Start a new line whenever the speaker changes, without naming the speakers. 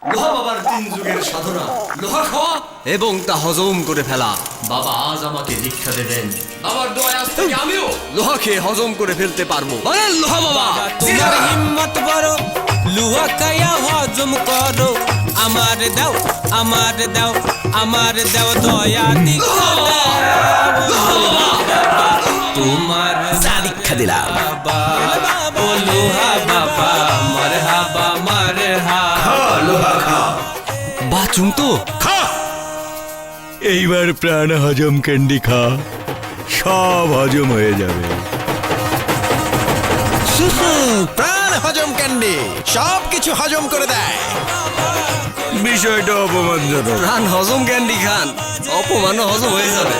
লোহা বাবার 3 যুগের সাধনা, লোহা খাওয়া এবং তা হজম করে ফেলা। বাবা আজ আমাকে দীক্ষা দেবেন। বাবার দোয়ায় আজ থেকে আমিও লোহা খেয়ে হজম করে ফেলতে পারবো। মানে লোহা বাবা,
তোমার হিম্মত বড়, লোহা খায়া হজম করো। আমার দাও, আমার দাও, আমার দাও দয়া দীক্ষা তোমার
দীক্ষা দিলাম।
বাবা ও লোহা বাবা, মারহাবা মারহাবা।
বাচুম তো
খা, এইবার প্রাণ হজম ক্যান্ডি খা, সব হজম হয়ে যাবে।
প্রাণ হজম ক্যান্ডি সব কিছু হজম করে দেয়।
বিষয়টা অপমানজনক।
প্রাণ হজম ক্যান্ডি খান, অপমান হজম হয়ে যাবে।